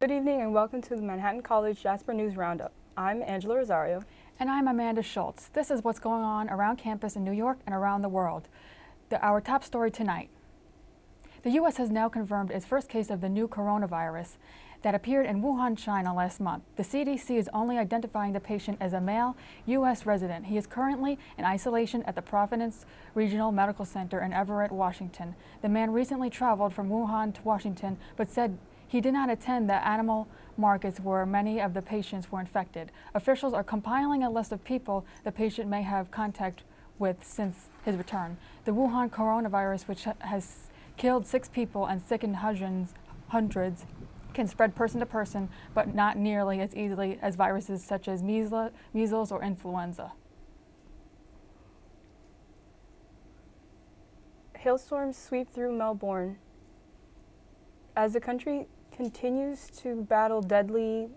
Good evening and welcome to the Manhattan College Jasper News Roundup. I'm Angela Rosario. And I'm Amanda Schultz. This is what's going on around campus in New York and around the world. Our top story tonight. The U.S. has now confirmed its first case of the new coronavirus that appeared in Wuhan, China last month. The CDC is only identifying the patient as a male U.S. resident. He is currently in isolation at the Providence Regional Medical Center in Everett, Washington. The man recently traveled from Wuhan to Washington, but said he did not attend the animal markets where many of the patients were infected. Officials are compiling a list of people the patient may have contact with since his return. The Wuhan coronavirus, which has killed 6 people and sickened hundreds, can spread person to person, but not nearly as easily as viruses such as measles or influenza. Hailstorms sweep through Melbourne. As the country continues to battle deadly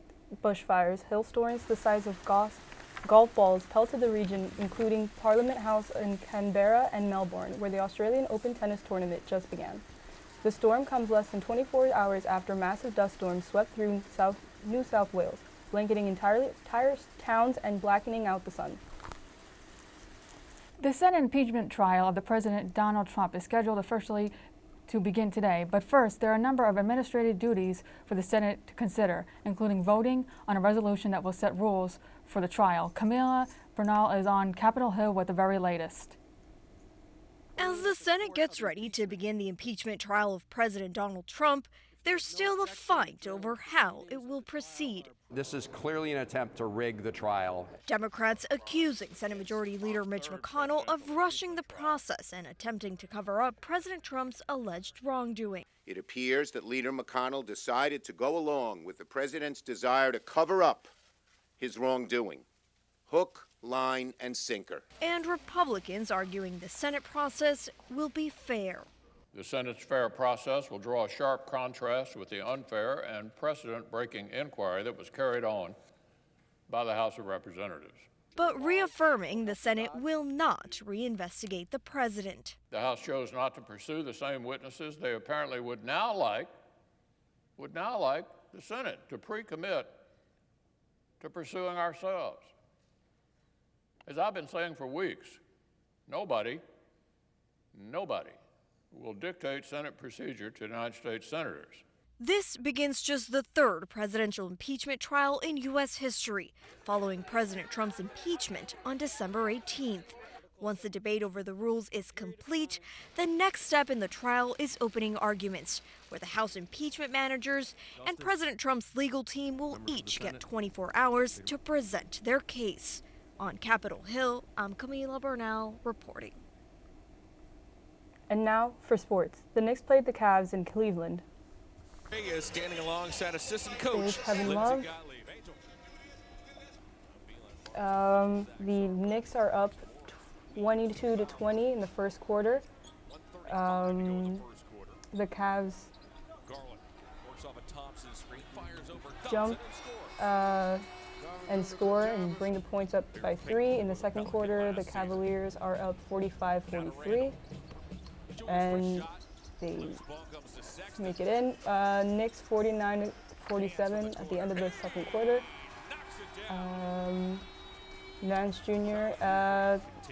bushfires, hailstorms the size of golf balls pelted the region, including Parliament House in Canberra and Melbourne, where the Australian Open tennis tournament just began. The storm comes less than 24 hours after massive dust storms swept through New South Wales, blanketing entire towns and blackening out the sun. The Senate impeachment trial of the President Donald Trump is scheduled officially to begin today, but first there are a number of administrative duties for the Senate to consider, including voting on a resolution that will set rules for the trial. Camila Bernal is on Capitol Hill with the very latest. As the Senate gets ready to begin the impeachment trial of President Donald Trump, there's still a fight over how it will proceed. This is clearly an attempt to rig the trial. Democrats accusing Senate Majority Leader Mitch McConnell of rushing the process and attempting to cover up President Trump's alleged wrongdoing. It appears that Leader McConnell decided to go along with the president's desire to cover up his wrongdoing. Hook, line, and sinker. And Republicans arguing the Senate process will be fair. The Senate's fair process will draw a sharp contrast with the unfair and precedent-breaking inquiry that was carried on by the House of Representatives. But reaffirming the Senate will not reinvestigate the president. The House chose not to pursue the same witnesses they apparently would now like the Senate to pre-commit to pursuing ourselves. As I've been saying for weeks, nobody will dictate Senate procedure to United States senators. This begins just the third presidential impeachment trial in U.S. history, following President Trump's impeachment on December 18th. Once the debate over the rules is complete, the next step in the trial is opening arguments, where the House impeachment managers and President Trump's legal team will each get 24 hours to present their case. On Capitol Hill, I'm Camila Bernal reporting. And now for sports. The Knicks played the Cavs in Cleveland. Is standing alongside assistant coach Kevin Love. The Knicks are up 22-20 in the first quarter. The Cavs jump and score and bring the points up by 3. In the second quarter, the Cavaliers are up 45-43. And they make it in. Knicks 49-47 at the end of the second quarter. Nance Jr.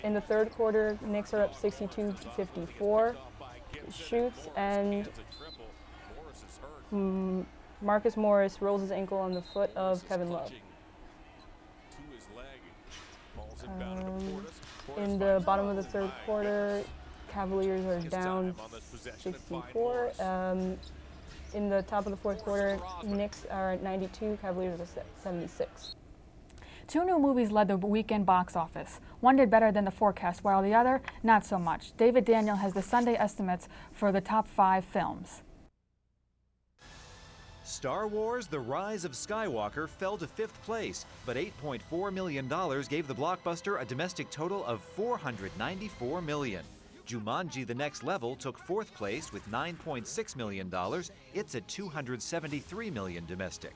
In the third quarter, Knicks are up 62-54. Shoots and Marcus Morris rolls his ankle on the foot of Kevin Love. In the bottom of the third quarter, Cavaliers are down 64. In the top of the fourth quarter, Knicks are at 92, Cavaliers are 76. 2 new movies led the weekend box office. One did better than the forecast, while the other not so much. David Daniel has the Sunday estimates for the top 5 films. Star Wars: The Rise of Skywalker fell to 5th place, but $8.4 million gave the blockbuster a domestic total of $494 million. Jumanji: The Next Level took 4th place with $9.6 million. It's at $273 million domestic.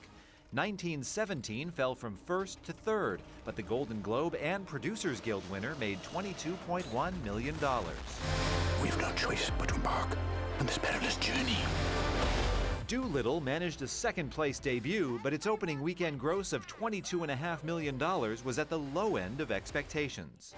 1917 fell from 1st to 3rd, but the Golden Globe and Producers Guild winner made $22.1 million. We have no choice but to embark on this perilous journey. Doolittle managed a second-place debut, but its opening weekend gross of $22.5 million was at the low end of expectations.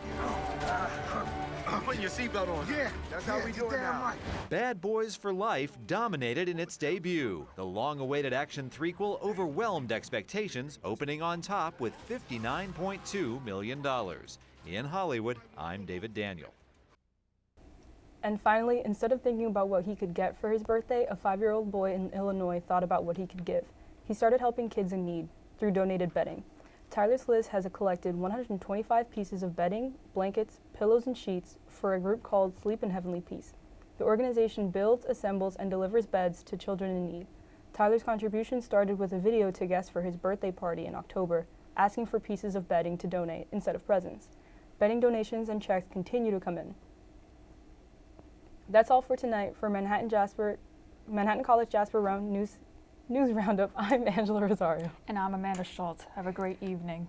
Putting your seatbelt on. Yeah, that's how we do it now. Right. Bad Boys for Life dominated in its debut. The long-awaited action threequel overwhelmed expectations, opening on top with $59.2 million. In Hollywood, I'm David Daniel. And finally, instead of thinking about what he could get for his birthday, a 5-year-old boy in Illinois thought about what he could give. He started helping kids in need through donated bedding. Tyler's Liz has collected 125 pieces of bedding, blankets, pillows, and sheets for a group called Sleep in Heavenly Peace. The organization builds, assembles, and delivers beds to children in need. Tyler's contribution started with a video to guests for his birthday party in October, asking for pieces of bedding to donate instead of presents. Bedding donations and checks continue to come in. That's all for tonight. For Manhattan College Jasper News Roundup, I'm Angela Rosario. And I'm Amanda Schultz. Have a great evening.